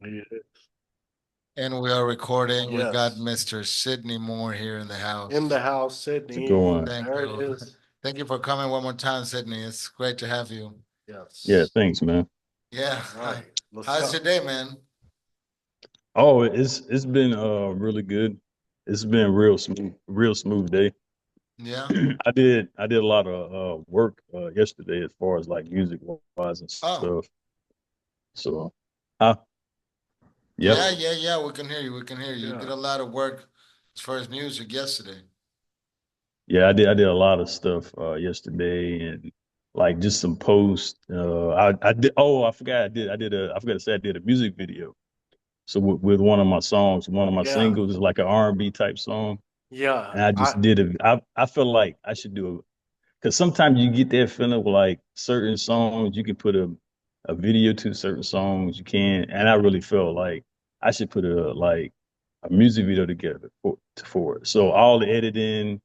Yeah. And we are recording. We got Yes. Mr. Sidney Moore here in the In the house. house, To go Sydney. on. Thank There it you. is. Thank you for coming one more time, Sidney. It's great to have you. Yeah, Yes. thanks, man. Yeah. All right. Let's How's go. your day, man? Oh, it's been really good. It's been real smooth day. Yeah. I did a lot of work yesterday as far as like music wise and Oh, stuff. So, uh, yeah, yeah, So, yeah, yeah. We can hear you. We can hear you. You did yeah. a lot of work as far as music yesterday. yeah, I did a lot of stuff yesterday and like just some posts. I did. Oh, I forgot to say I did a music video. So with one of my songs, one of my Yeah. singles is like an R&B type song. Yeah. And I just did it. I feel like I should do it because sometimes you get that feeling with like certain songs, you can put a video to certain songs, you can. And I really felt like I should put a music video together for it. So all the editing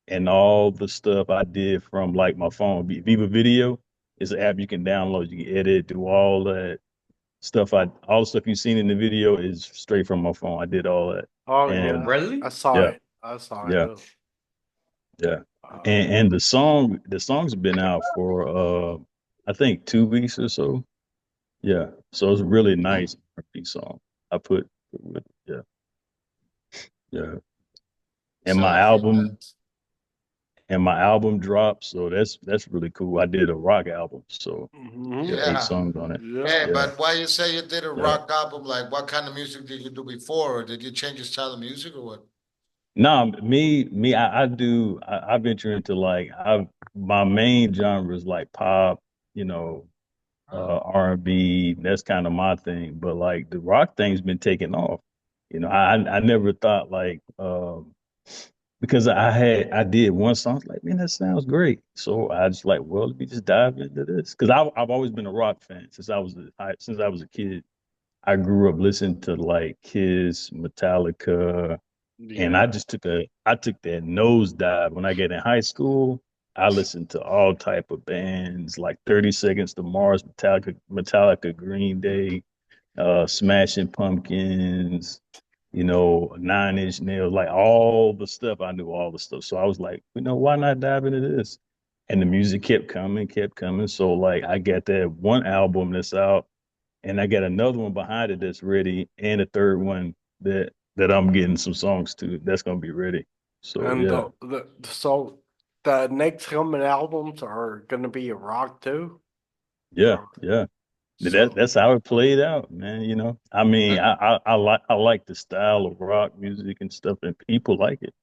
and all the stuff I did from like my phone, Viva Video is an app you can download. You can edit, do all that stuff. All the stuff you've seen in the video is straight from my phone. I did all that, Oh, Oh, and yeah. I really? saw yeah, it. I saw it. yeah. Yeah. Uh, And the song's been out for I think 2 weeks or so. Yeah. So it's a really nice R&B song. I put with yeah, yeah. And my Sounds album nice. and my album dropped, so that's really cool. I did a rock album, so hmm the 8 Yeah. songs on it. Yeah. Hey, Yeah. but why you say you did a Yeah. rock album? Like, what kind of music did you do before? Or did you change your style of music or what? No, I venture into like my main genre is like pop, you know, Oh, R&B. That's kind of my thing. But like the rock thing's been taking off. I never thought like because I did one song. I was like, man, that sounds great. So I just like, well, let me just dive into this because I've always been a rock fan since I was a kid. I grew up listening to like Kiss, Metallica, and Yeah. I took that nosedive when I get in high school. I listened to all type of bands like 30 Seconds to Mars, Metallica, Green Day, Smashing Pumpkins, Nine Inch Nails, like all the stuff. I knew all the stuff. So I was like, why not dive into this? And the music kept coming, kept coming. So like I got that one album that's out and I got another one behind it that's ready, and a third one that I'm getting some songs to that's gonna be ready. So And yeah, the next coming albums are gonna be a rock too. yeah, Or yeah. so That's how it played out, man. I mean, but I like the style of rock music and stuff, and people like it.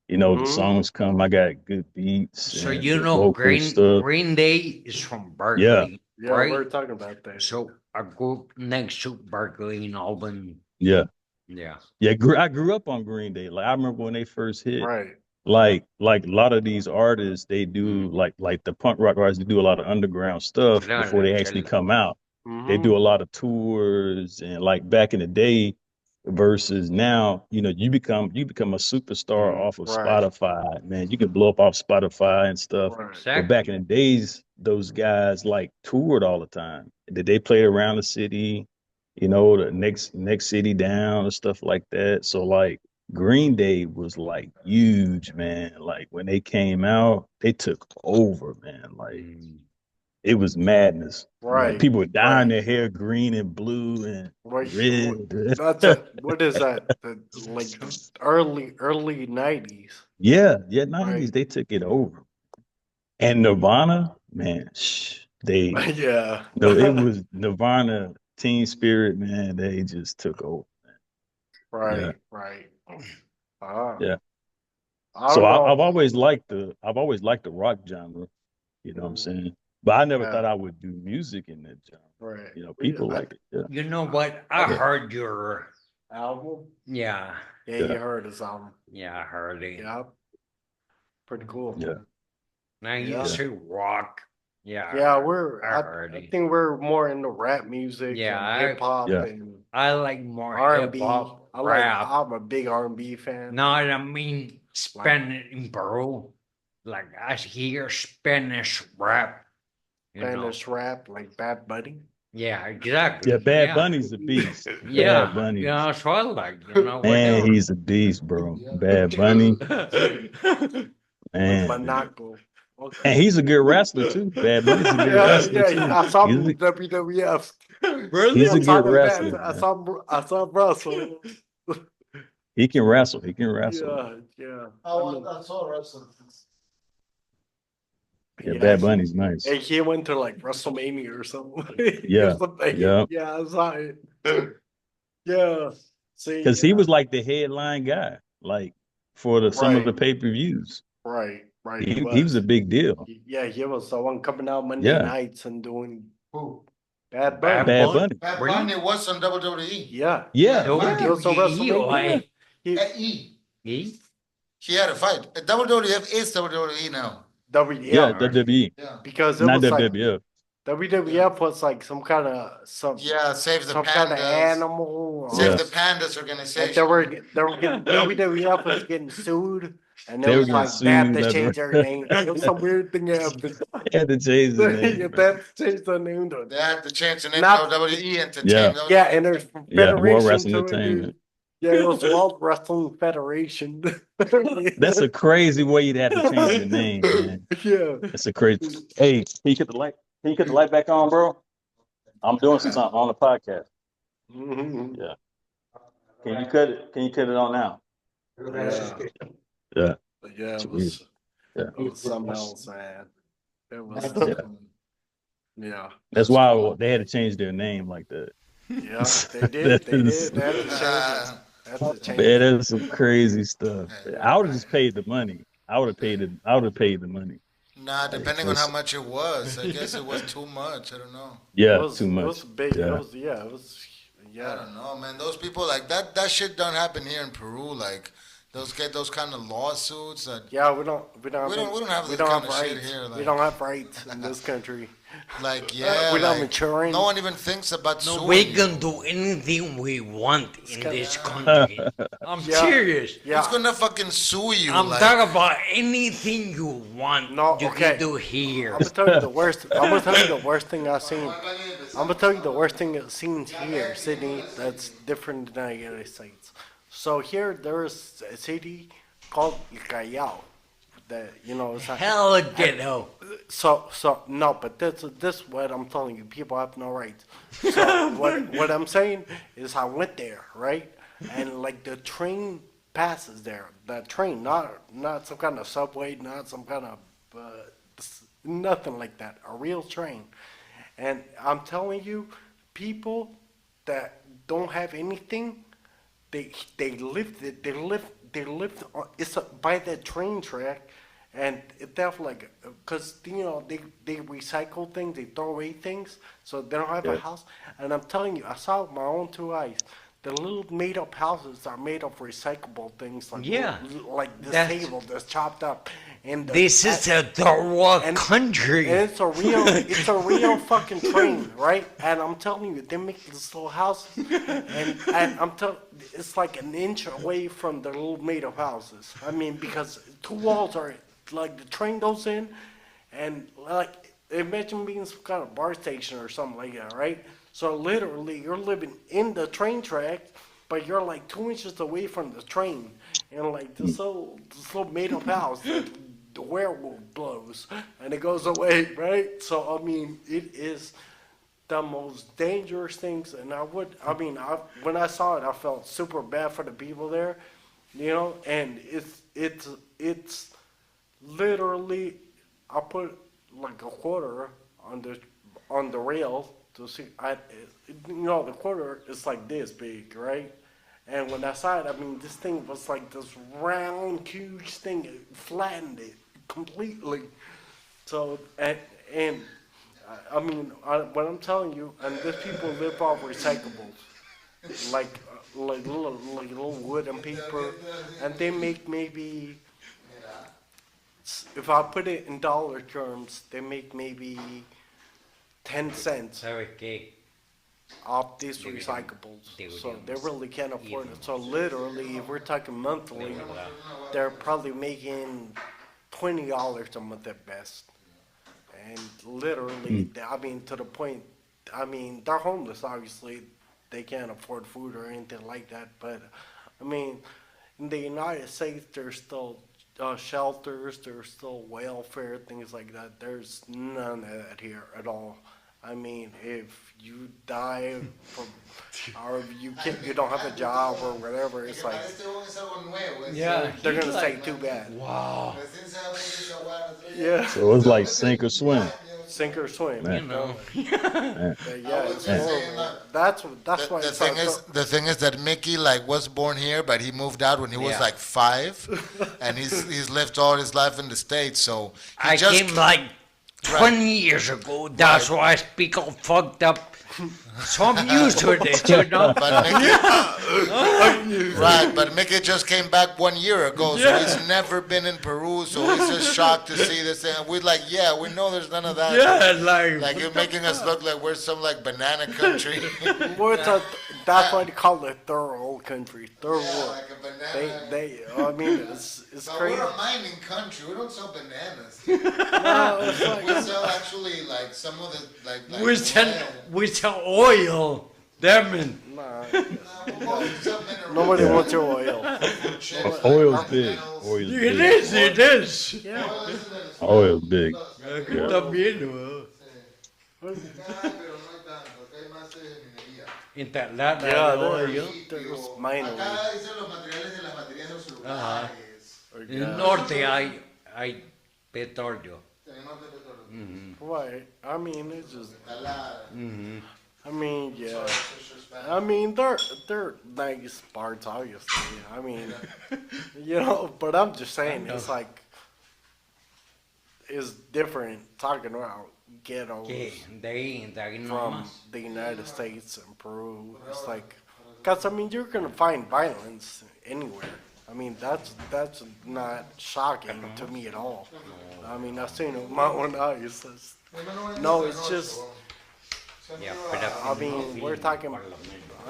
The hmm songs come. I got good beats So and you the know vocal Green stuff. Green Day is from Yeah, Berkeley, yeah, we're right? talking about that. So I grew up next to Berkeley in Albany. yeah, Yeah. yeah. I grew up on Green Day. Like I remember when they first hit. Right. Like a lot of these artists, they do like the punk rock artists, they do a lot of underground stuff before Claro, they actually claro. come out. They hmm do a lot of tours and like back in the day versus now, you become a superstar off of Right. Spotify, man. You can blow up off Spotify and stuff. Right. But back in Exactly. the days, those guys like toured all the time. They played around the city, the next city down and stuff like that. So like Green Day was like huge, man. Like when they came out, they took over, man. Like Mm. it was madness. Like Right. people were dyeing Right. their hair green and blue and What, what red. that's a what is that? The like early 90s. Yeah, yeah, 90s, Right. they took it over. And Nirvana, man, Yeah. no, it was Nirvana, Teen Spirit, man. They just took over. Yeah, Right. Right. Ah. yeah. I So don't know. I've always liked the rock genre. You know what I'm saying? But I never Yeah. thought I would do music in that genre. Right. Yeah. People like it. Yeah, You know what? I I yeah, heard your album. yeah, Yeah, yeah, you heard his album. yeah, I heard it. Yeah. Pretty cool. yeah, Now you Yeah. yeah, say rock. Yeah, Yeah, I heard I it. think we're more into rap music Yeah, and hip hop yeah, and I like more R and hip B. hop, rap. I'm a big R&B fan. No, I mean Like Spanish in Peru. Like I hear Spanish rap, you know. Spanish rap, like Bad Bunny. Yeah, exactly. Yeah, Bad Bunny's a beast. Yeah, Bad Bunny. yeah, so I like, Man, whatever. he's a beast, bro. Bad Bunny, Like man. Monaco. And he's a good wrestler too. Bad Bunny's a good Yeah, wrestler yeah, too. I saw him He's in WWF. he's I a saw good the match. wrestler. Man. I saw Russell. He can wrestle. He can wrestle. Yeah. I saw wrestling. Yeah, Bad Bunny's And nice. he went to like WrestleMania or something. Yeah, yeah. Yeah, I saw it. Yeah. See, Because he was like the headline guy, like for some of the Right. pay-per-views. right. He was a big deal. Yeah, he was the one coming out Monday Yeah. nights and doing Who? Bad Bad Bunny. Bad Bunny. Bunny. Bad Really? Bunny was on WWE. Yeah. Yeah, No, yeah. He was on WrestleMania. like, He, At E. he? He had a fight. WWF is WWE now. Yeah, WWF. WWE, Yeah. Because it not was like WWF. WWF was like some kind of Yeah, Save the some kind of Pandas. animal. Save Yeah. the Pandas And organization. they were getting WWF was getting sued, and They it were was getting like they had sued, to that's change their name. It was some weird thing happened. They had to change the They name. had to change the name to They had to change the name Not- to WWE Entertainment. Yeah. yeah, and there's Yeah, World federation Wrestling to it, dude. Entertainment. Yeah, it was World Wrestling Federation. That's a crazy way you'd have to change your name, man. Yeah. That's a crazy. Hey, can you cut the light? Can you cut the light back on, bro? I'm doing something on the podcast. Mhm. Yeah. Can you cut it? Can you cut it on now? Yeah. Yeah. But yeah, it was, Yeah. it was something else, man. It was, yeah. That's why they had to change their name like that. Yeah, they did. They did. They had to change it. They had to change Man, it. that's some crazy stuff. I would have just paid the money. I would have paid it. I would have paid the money. Nah, depending on how much it was. I guess it was too much. I don't know. Yeah, It was, too It much. was big. Yeah. It was, yeah, it was, I yeah. don't know, man. Those people like that shit don't happen here in Peru. Like those kind of lawsuits that Yeah, we don't we don't have we this don't kind have of shit rights. here. We Like, don't have rights in this country. like yeah, we don't have like, insurance. no one even thinks about No, suing we you. can do anything we want in kinda- this country. I'm Yeah. serious. Yeah. Who's gonna fucking sue you? I'm like, talking about anything you want. No, you okay. can do here. I'm gonna tell you the worst. I'm gonna tell you the worst thing I've seen. I'm gonna tell you the worst thing I've seen here, Sydney. That's different than the United States. So here there's a city called Callao. That it's not, Hell, get out. so no, but this what I'm telling you. People have no rights. So what I'm saying is I went there, right, and like the train passes there. The train, not some kind of subway, not some kind of nothing like that. A real train, and I'm telling you, people that don't have anything, they live it. They live. It's by that train track. And they have like, cause they recycle things, they throw away things, so they don't have a Yeah. house. And I'm telling you, I saw it with my own two eyes. The little made up houses are made of recyclable things, like Yeah. like this That's- table that's chopped up. And This is a third world country. and it's a real fucking train, right? And I'm telling you, they make this little house, and I'm telling, it's like an inch away from the little made of houses. I mean, because two walls are like the train goes in, and like imagine being some kind of bar station or something like that, right? So literally, you're living in the train track, but you're like 2 inches away from the train, and like this little made of house. The werewolf blows and it goes away, right? So I mean, it is the most dangerous things. And when I saw it, I felt super bad for the people there, And it's literally, I put like a quarter on the rail to see. The quarter is like this big, right? And when I saw it, I mean, this thing was like this round, huge thing. It flattened it completely. So, and I mean, what I'm telling you, and these people live off recyclables, like little wood and paper, and they make maybe, if I put it in dollar terms, they make maybe 10 cents Sorry, Kate. off these recyclables. So they really can't afford it. So literally, if we're talking monthly, they're probably making $20 a month at best. And literally, I mean, to the point I mean, they're homeless, obviously. They can't afford food or anything like that. But, I mean, in the United States, there's still shelters, there's still welfare, things like that. There's none of that here at all. I mean, if you die from, or if you don't have a job or whatever, it's like Yeah. they're he's gonna say like, too bad. wow. Yeah, So it's like sink or swim. sink or swim. Man. You know. Man. Yeah, it's Yeah. horrible. That's why The it's thing like, the thing is that Mickey like was born here, but he moved out when he was Yeah. like 5, and he's lived all his life in the States. So he I just came like 20 years ago. That's why I speak all fucked up. So I'm used to it, you know. But Mickey, right, but Mickey just came back 1 year ago, so he's never been in Peru, so he's just shocked to see this. And we're like, yeah, we know there's none of that. Yeah, like, Like you're making us look like we're some like banana country. that's why they call it third world country. Third world. like a banana. I mean, it's But crazy. we're a mining country. We don't sell bananas. No, it's like- We sell actually like some of the like we sell oil. Damn it. nah, nobody nobody wants your oil. Oil's big. Oil's It big. is, it is. Yeah. Oil's big. También, en Tatlana, Yeah, el oil. there's mining. En el norte hay petróleo. Right. I mean, it's just. I mean, yeah. I mean, they're nice parts, obviously. I mean, you know, but I'm just saying, it's like, it's different talking about ghettos Que de ahí from nomás. the United States and Peru. It's like, because, I mean, you're going to find violence anywhere. I mean, that's not shocking to me at all. I mean, I've seen it with my own eyes. No, it's just, Yeah, pero I mean, we're talking,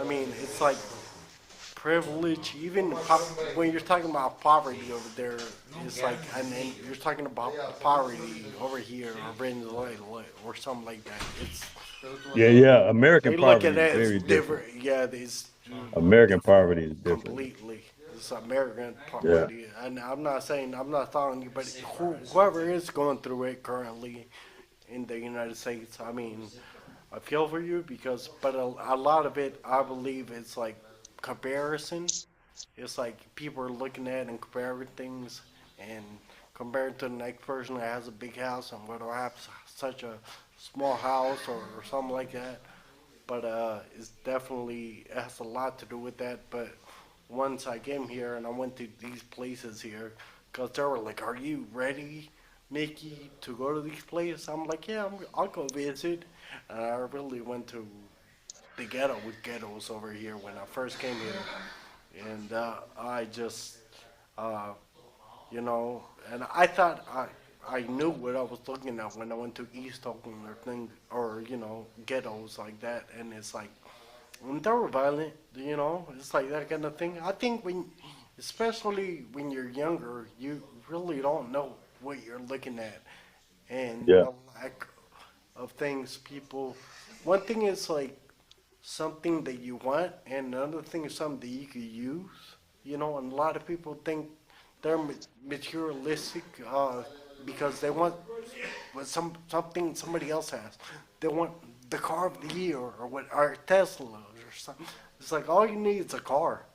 I mean, it's like privilege, even when you're talking about poverty over there, it's like, and then you're talking about poverty over here or Venezuela or something like that. It's, Yeah. American they look poverty at is that very as different. different. Yeah, it's American poverty is different. completely. It's American poverty. And I'm not telling you, but whoever is going through it currently in the United States, I mean, I feel for you because, but a lot of it, I believe it's like comparison. It's like people are looking at and comparing things and comparing to the next person that has a big house and what do I have such a small house or something like that. But it's definitely, it has a lot to do with that. But once I came here and I went to these places here, because they were like, "Are you ready, Mickey, to go to these places?" I'm like, "Yeah, I'll go visit." And I really went to the ghettos over here when I first came here, and I just, you know, and I thought I knew what I was looking at when I went to East Oakland or you know, ghettos like that, and it's like, when they were violent, you know, it's like that kind of thing. I think especially when you're younger, you really don't know what you're looking at, and Yeah. the lack of things people. One thing is like something that you want, and another thing is something that you could use. You know, and a lot of people think they're materialistic because they want something somebody else has. They want the car of the year or Tesla or something. It's like all you need is a car,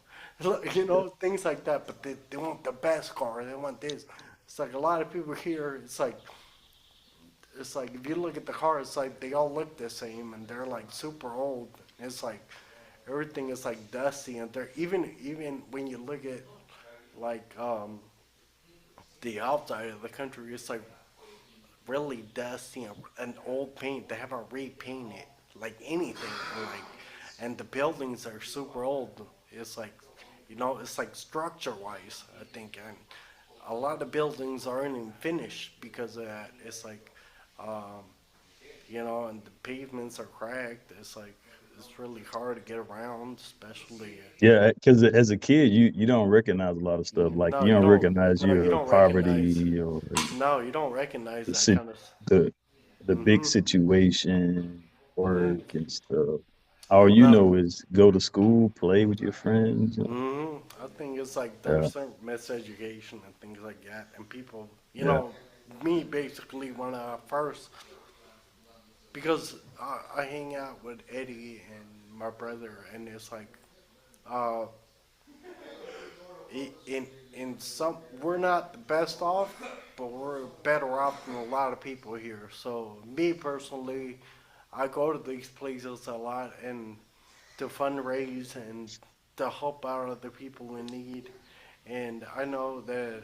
you know, things like that. But they want the best car. They want this. It's like a lot of people here. It's like if you look at the car, it's like they all look the same and they're like super old. It's like everything is like dusty and they're even when you look at like the outside of the country, it's like really dusty and old paint. They haven't repainted like anything, and the buildings are super old. It's like, you know, it's like structure wise, I think, and a lot of buildings aren't even finished because of that. It's like, you know, and the pavements are cracked. It's like it's really hard to get around, especially. Yeah, because as a kid, you don't recognize a lot of stuff. Like No, you you don't don't. recognize No, you your don't poverty or No, you don't recognize the that sit- kind of. the big Mhm. situation. work and stuff. All you No. know is go to school, play with your friends. I think it's like Yeah, there's some miseducation and things like that, and people, yeah, me basically when I first, because I hang out with Eddie and my brother, and it's like, uh, in some, we're not the best off, but we're better off than a lot of people here. So me personally, I go to these places a lot and to fundraise and to help out other people in need. And I know that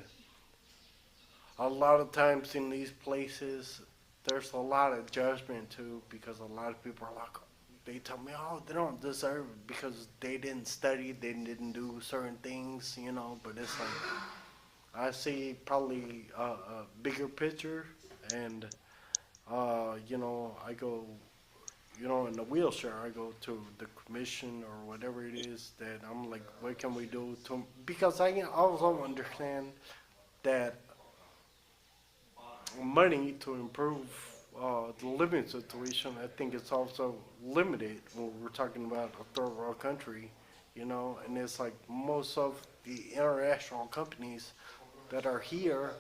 a lot of times in these places, there's a lot of judgment too, because a lot of people are like, they tell me, oh, they don't deserve it because they didn't study, they didn't do certain things, But it's like I see probably a bigger picture, and I go, in the wheelchair, I go to the commission or whatever it is that I'm like, what can we do to? Because I can also understand that money to improve the living situation, I think it's also limited when we're talking about a third world country, and it's like most of the international companies that are here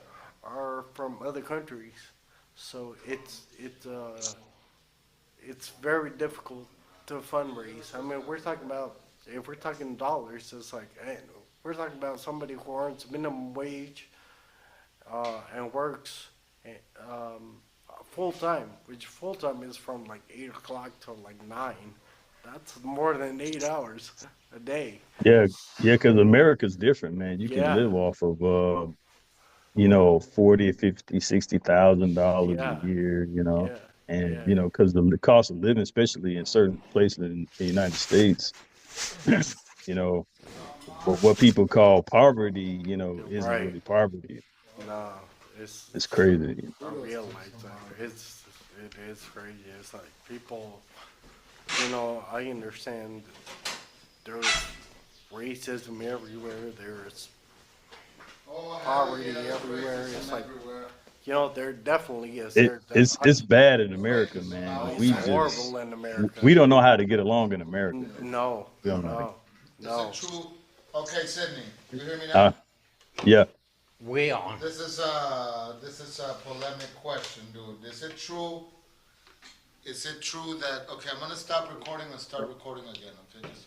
are from other countries, so it's very difficult to fundraise. I mean, we're talking about if we're talking dollars, it's like we're talking about somebody who earns minimum wage and works full time, which full time is from like 8 o'clock till like 9. That's more than 8 hours a day. yeah, yeah. Because America's different, man. You can Yeah, live off of 40, 50, $60,000 a yeah, year, yeah, and yeah. because the cost of living, especially in certain places in the United States, you know, what people call poverty, isn't Right. really poverty. No, it's It's crazy. I realize that it is crazy. It's like people, I understand there's racism everywhere. There's Oh, hell poverty yeah, there's everywhere. It's racism like, everywhere. there definitely is. It it's bad in America, Racism man. now, It's We sadly. just horrible in America. we don't know how to get along in America. No, We don't know how to. no, Is it no. true? Okay, Sydney, you hear me Uh, now? yeah. Way on. This is a polemic question, dude. Is it true? Is it true that okay? I'm gonna stop recording and start recording again. Okay, just a